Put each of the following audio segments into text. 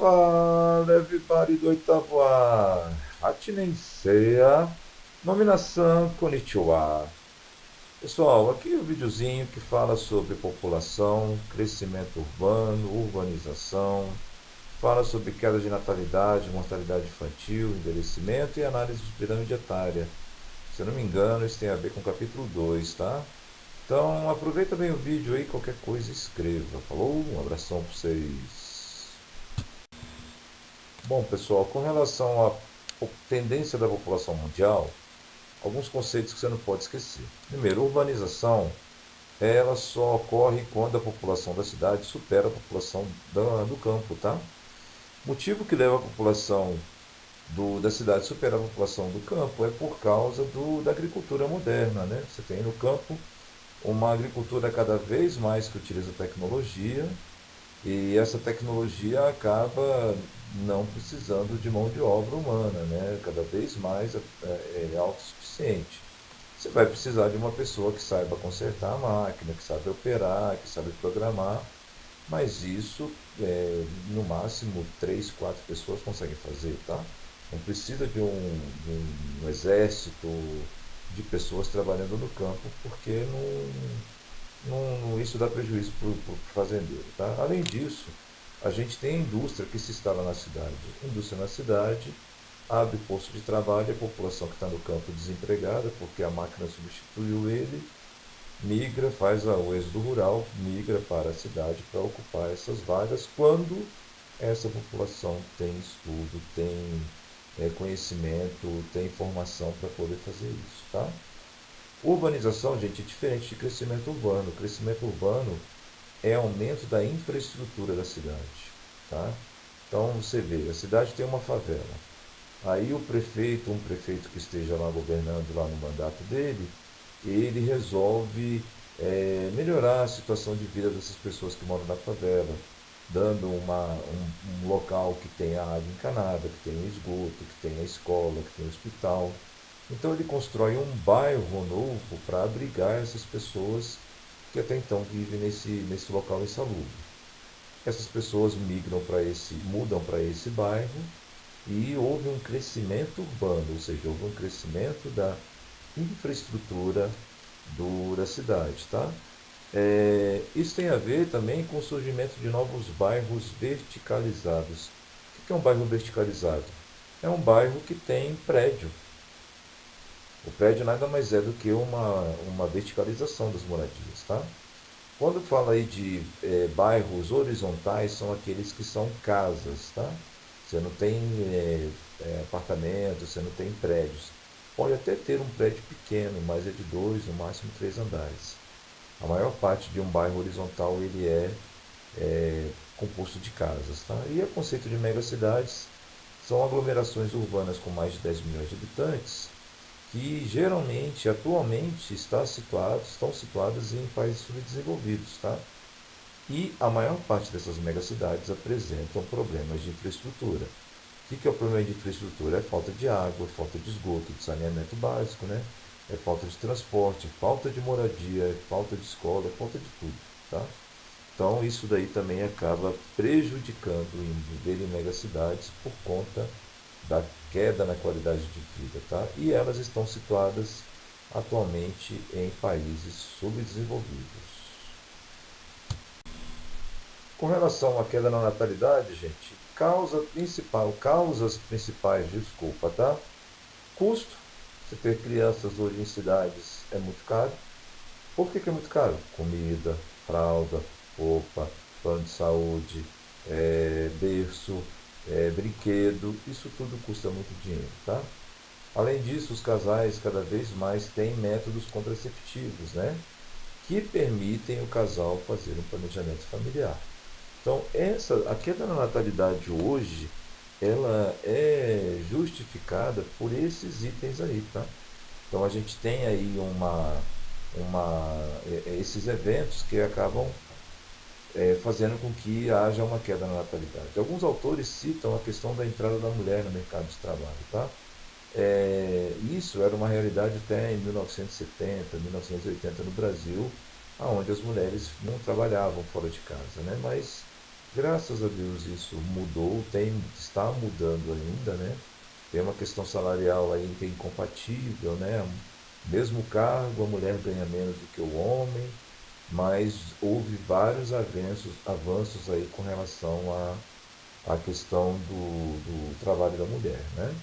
Fala, everybody do oitavo A. Atinenseia. Nominação Konnichiwa. Pessoal, aqui é o videozinho que fala sobre população, crescimento urbano, urbanização, fala sobre queda de natalidade, mortalidade infantil, envelhecimento e análise de pirâmide etária. Se eu não me engano, isso tem a ver com o capítulo 2, tá? Então aproveita bem o vídeo aí, qualquer coisa escreva. Falou? Um abração para vocês. Bom, pessoal, com relação à tendência da população mundial, alguns conceitos que você não pode esquecer. Primeiro, urbanização, ela só ocorre quando a população da cidade supera a população do campo, tá? Motivo que leva a população da cidade a superar a população do campo é por causa da agricultura moderna, né? Você tem no campo uma agricultura cada vez mais que utiliza tecnologia, e essa tecnologia acaba não precisando de mão de obra humana, né? Cada vez mais é autossuficiente. Você vai precisar de uma pessoa que saiba consertar a máquina, que sabe operar, que sabe programar, mas isso, no máximo, 3, 4 pessoas conseguem fazer, tá? Não precisa de um exército de pessoas trabalhando no campo, porque isso dá prejuízo para o fazendeiro. Tá? Além disso, a gente tem a indústria que se instala na cidade. A indústria na cidade abre posto de trabalho, a população que está no campo desempregada, porque a máquina substituiu ele, migra, faz o êxodo rural, migra para a cidade para ocupar essas vagas, quando essa população tem estudo, tem conhecimento, tem informação para poder fazer isso. Tá? Urbanização, gente, é diferente de crescimento urbano. O crescimento urbano é aumento da infraestrutura da cidade. Tá? Então você vê, a cidade tem uma favela. Aí o prefeito, um prefeito que esteja lá governando lá no mandato dele, ele resolve melhorar a situação de vida dessas pessoas que moram na favela, dando um local que tenha água encanada, que tenha esgoto, que tenha escola, que tenha hospital. Então ele constrói um bairro novo para abrigar essas pessoas que até então vivem nesse local insalubre. Essas pessoas mudam para esse bairro e houve um crescimento urbano, ou seja, houve um crescimento da infraestrutura da cidade. Tá? Isso tem a ver também com o surgimento de novos bairros verticalizados. O que é um bairro verticalizado? É um bairro que tem prédio. O prédio nada mais é do que uma verticalização das moradias. Tá? Quando fala aí de bairros horizontais, são aqueles que são casas. Tá? Você não tem apartamentos, você não tem prédios. Pode até ter um prédio pequeno, mas é de 2, no máximo 3 andares. A maior parte de um bairro horizontal ele é composto de casas. Tá? E o conceito de megacidades são aglomerações urbanas com mais de 10 milhões de habitantes, que geralmente, atualmente, estão situadas em países subdesenvolvidos. Tá? E a maior parte dessas megacidades apresentam problemas de infraestrutura. O que é o problema de infraestrutura? É falta de água, é falta de esgoto, de saneamento básico, né? É falta de transporte, falta de moradia, é falta de escola, é falta de tudo. Tá? Então isso daí também acaba prejudicando em viver em megacidades por conta da queda na qualidade de vida. Tá? E elas estão situadas atualmente em países subdesenvolvidos. Com relação à queda na natalidade, gente, causas principais, desculpa, tá? Custo. Você ter crianças hoje em cidades é muito caro. Por que é muito caro? Comida, fralda, roupa, plano de saúde, berço, brinquedo, isso tudo custa muito dinheiro, tá? Além disso, os casais cada vez mais têm métodos contraceptivos, né? Que permitem o casal fazer um planejamento familiar. Então, a queda na natalidade hoje, ela é justificada por esses itens aí, tá? Então, a gente tem aí esses eventos que acabam fazendo com que haja uma queda na natalidade. Alguns autores citam a questão da entrada da mulher no mercado de trabalho, tá? Isso era uma realidade até em 1970, 1980 no Brasil, onde as mulheres não trabalhavam fora de casa, né? Mas Graças a Deus isso mudou, está mudando ainda, né? Tem uma questão salarial aí que é incompatível, né? Mesmo cargo, a mulher ganha menos do que o homem, mas houve vários avanços aí com relação à questão do trabalho da mulher, né?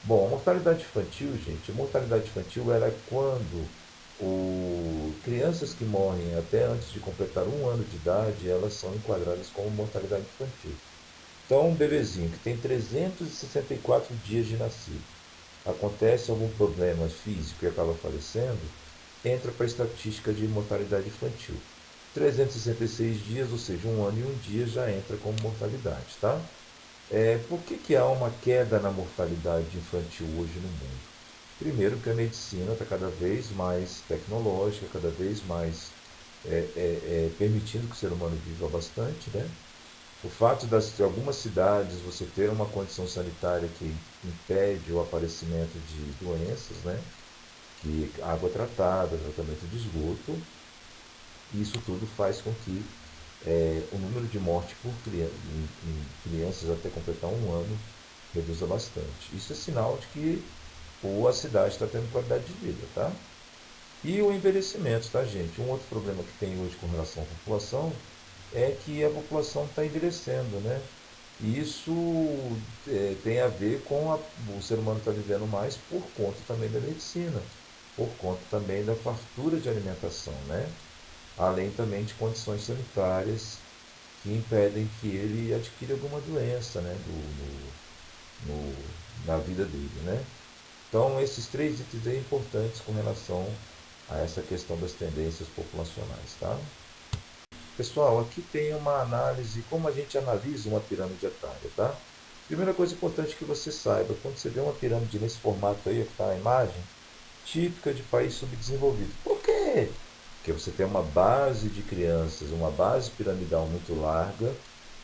Bom, a mortalidade infantil, gente, a mortalidade infantil era quando crianças que morrem até antes de completar um ano de idade, elas são enquadradas como mortalidade infantil. Então, um bebezinho que tem 364 dias de nascido, acontece algum problema físico e acaba falecendo, entra para a estatística de mortalidade infantil. 366 dias, ou seja, um ano e um dia, já entra como mortalidade, tá? Por que há uma queda na mortalidade infantil hoje no mundo? Primeiro, que a medicina está cada vez mais tecnológica, cada vez mais permitindo que o ser humano viva bastante, né? O fato de algumas cidades você ter uma condição sanitária que impede o aparecimento de doenças, né? Que água tratada, tratamento de esgoto, isso tudo faz com que o número de mortes em crianças até completar um ano reduza bastante. Isso é sinal de que a cidade está tendo qualidade de vida, tá? E o envelhecimento, tá, gente? Um outro problema que tem hoje com relação à população é que a população está envelhecendo, né? E isso tem a ver com o ser humano estar vivendo mais por conta também da medicina, por conta também da fartura de alimentação, né? Além também de condições sanitárias que impedem que ele adquira alguma doença, né? No, na vida dele, né? Então, esses três itens são importantes com relação a essa questão das tendências populacionais, tá? Pessoal, aqui tem uma análise, como a gente analisa uma pirâmide etária, tá? Primeira coisa importante que você saiba, quando você vê uma pirâmide nesse formato aí, que está na imagem, típica de país subdesenvolvido. Por quê? Porque você tem uma base de crianças, uma base piramidal muito larga,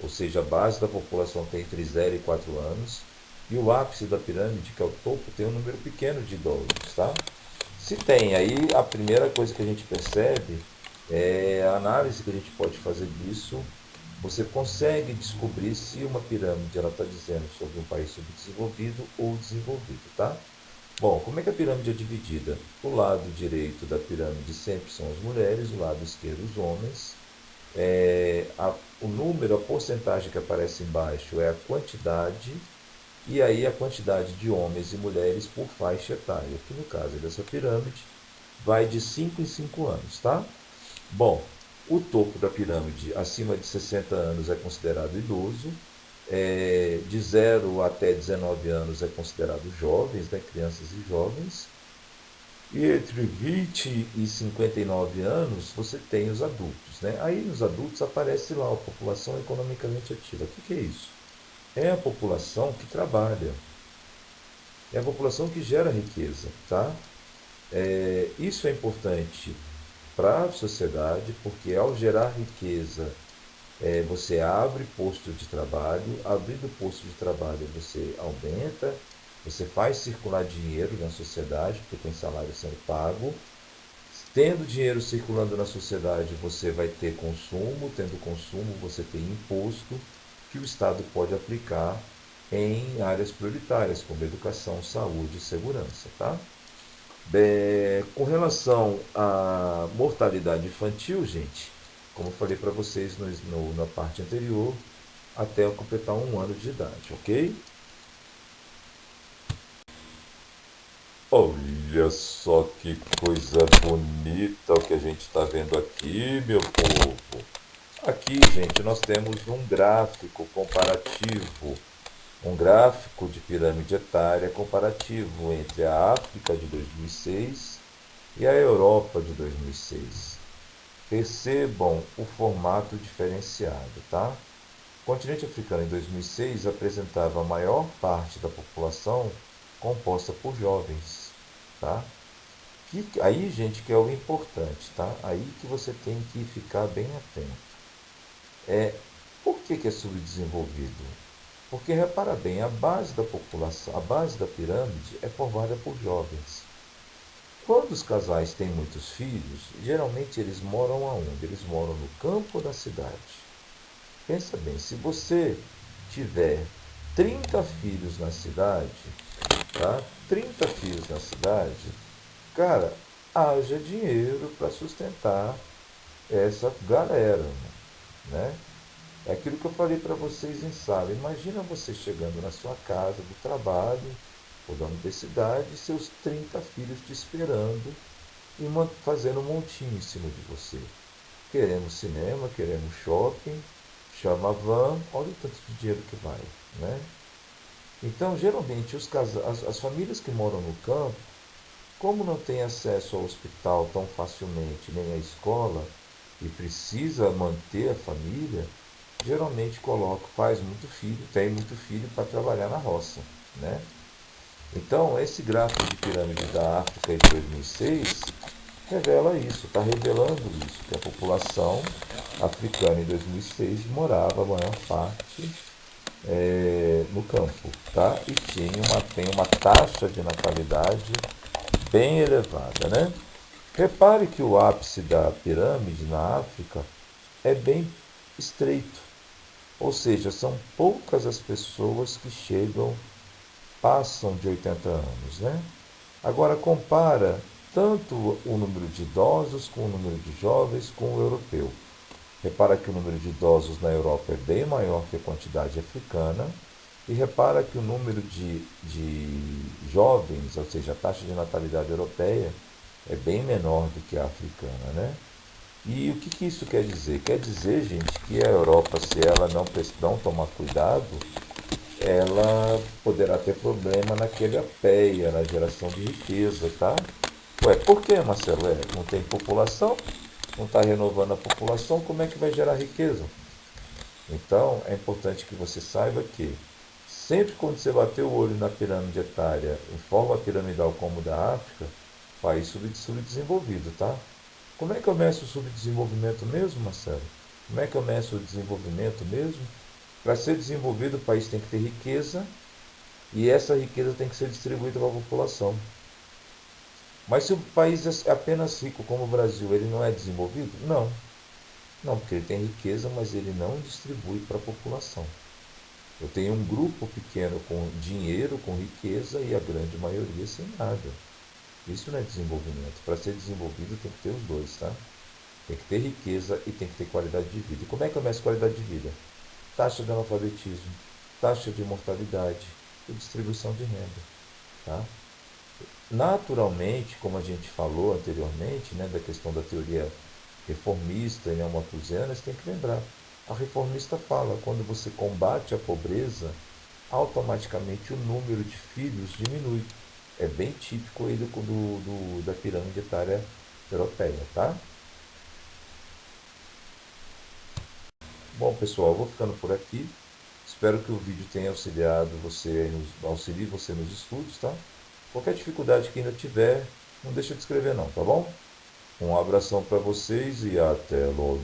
ou seja, a base da população tem entre 0 e 4 anos, e o ápice da pirâmide, que é o topo, tem um número pequeno de idosos, tá? Se tem, aí a primeira coisa que a gente percebe é a análise que a gente pode fazer disso. Você consegue descobrir se uma pirâmide ela está dizendo sobre um país subdesenvolvido ou desenvolvido, tá? Bom, como é que a pirâmide é dividida? O lado direito da pirâmide sempre são as mulheres, o lado esquerdo os homens. O número, a porcentagem que aparece embaixo é a quantidade, e aí a quantidade de homens e mulheres por faixa etária, que no caso dessa pirâmide vai de 5 em 5 anos, tá? Bom, o topo da pirâmide, acima de 60 anos, é considerado idoso, de 0 até 19 anos é considerado jovens, né, crianças e jovens, e entre 20 e 59 anos você tem os adultos. Né? Aí nos adultos aparece lá a população economicamente ativa. O que é isso? É a população que trabalha, é a população que gera riqueza. Tá? Isso é importante para a sociedade, porque ao gerar riqueza, você abre posto de trabalho, abrindo posto de trabalho você aumenta, você faz circular dinheiro na sociedade, porque tem salário sendo pago. Tendo dinheiro circulando na sociedade, você vai ter consumo, tendo consumo, você tem imposto que o Estado pode aplicar em áreas prioritárias, como educação, saúde e segurança. Tá? Com relação à mortalidade infantil, gente, como eu falei para vocês na parte anterior, até eu completar um ano de idade, ok? Olha só que coisa bonita o que a gente está vendo aqui, meu povo. Aqui, gente, nós temos um gráfico comparativo, um gráfico de pirâmide etária comparativo entre a África de 2006 e a Europa de 2006. Percebam o formato diferenciado, tá? O continente africano em 2006 apresentava a maior parte da população composta por jovens, tá? Aí, gente, que é o importante, tá? Aí que você tem que ficar bem atento. Por que é subdesenvolvido? Porque, repara bem, a base da população, a base da pirâmide é formada por jovens. Quando os casais têm muitos filhos, geralmente eles moram aonde? Eles moram no campo ou na cidade? Pensa bem, se você tiver 30 filhos na cidade, tá? 30 filhos na cidade, cara, haja dinheiro para sustentar essa galera, né? É aquilo que eu falei para vocês em sala. Imagina você chegando na sua casa do trabalho ou da universidade e seus 30 filhos te esperando e fazendo um montinho em cima de você. Queremos cinema, queremos shopping, chama a van, olha o tanto de dinheiro que vai, né? Então, geralmente, as famílias que moram no campo, como não têm acesso ao hospital tão facilmente, nem à escola, e precisa manter a família, geralmente coloca, faz muito filho, tem muito filho para trabalhar na roça, né? Então, esse gráfico de pirâmide da África de 2006 revela isso, está revelando isso, que a população africana em 2006 morava a maior parte no campo, tá? E tem uma taxa de natalidade bem elevada, né? Repare que o ápice da pirâmide na África é bem estreito, ou seja, são poucas as pessoas que passam de 80 anos, né? Agora compara tanto o número de idosos com o número de jovens com o europeu. Repara que o número de idosos na Europa é bem maior que a quantidade africana. E repara que o número de jovens, ou seja, a taxa de natalidade europeia, é bem menor do que a africana, né? E o que isso quer dizer? Quer dizer, gente, que a Europa, se ela não tomar cuidado, ela poderá ter problema naquele APEA, na geração de riqueza, tá? Ué, por que, Marcelo? Não tem população? Não está renovando a população? Como é que vai gerar riqueza? Então, é importante que você saiba que sempre quando você bater o olho na pirâmide etária em forma piramidal como o da África, país subdesenvolvido, tá? Como é que eu meço o subdesenvolvimento mesmo, Marcelo? Como é que eu meço o desenvolvimento mesmo? Para ser desenvolvido, o país tem que ter riqueza e essa riqueza tem que ser distribuída para a população. Mas se o país é apenas rico como o Brasil, ele não é desenvolvido? Não. Não, porque ele tem riqueza, mas ele não distribui para a população. Eu tenho um grupo pequeno com dinheiro, com riqueza e a grande maioria sem nada. Isso não é desenvolvimento. Para ser desenvolvido tem que ter os dois, tá? Tem que ter riqueza e tem que ter qualidade de vida. E como é que eu meço qualidade de vida? Taxa de analfabetismo, taxa de mortalidade e distribuição de renda, tá? Naturalmente, como a gente falou anteriormente, né, da questão da teoria reformista e neomalthusiana, você tem que lembrar. A reformista fala, quando você combate a pobreza, automaticamente o número de filhos diminui. É bem típico aí da pirâmide etária europeia, tá? Bom, pessoal, eu vou ficando por aqui. Espero que o vídeo tenha auxilie você nos estudos, tá? Qualquer dificuldade que ainda tiver, não deixa de escrever não, tá bom? Um abração para vocês e até logo.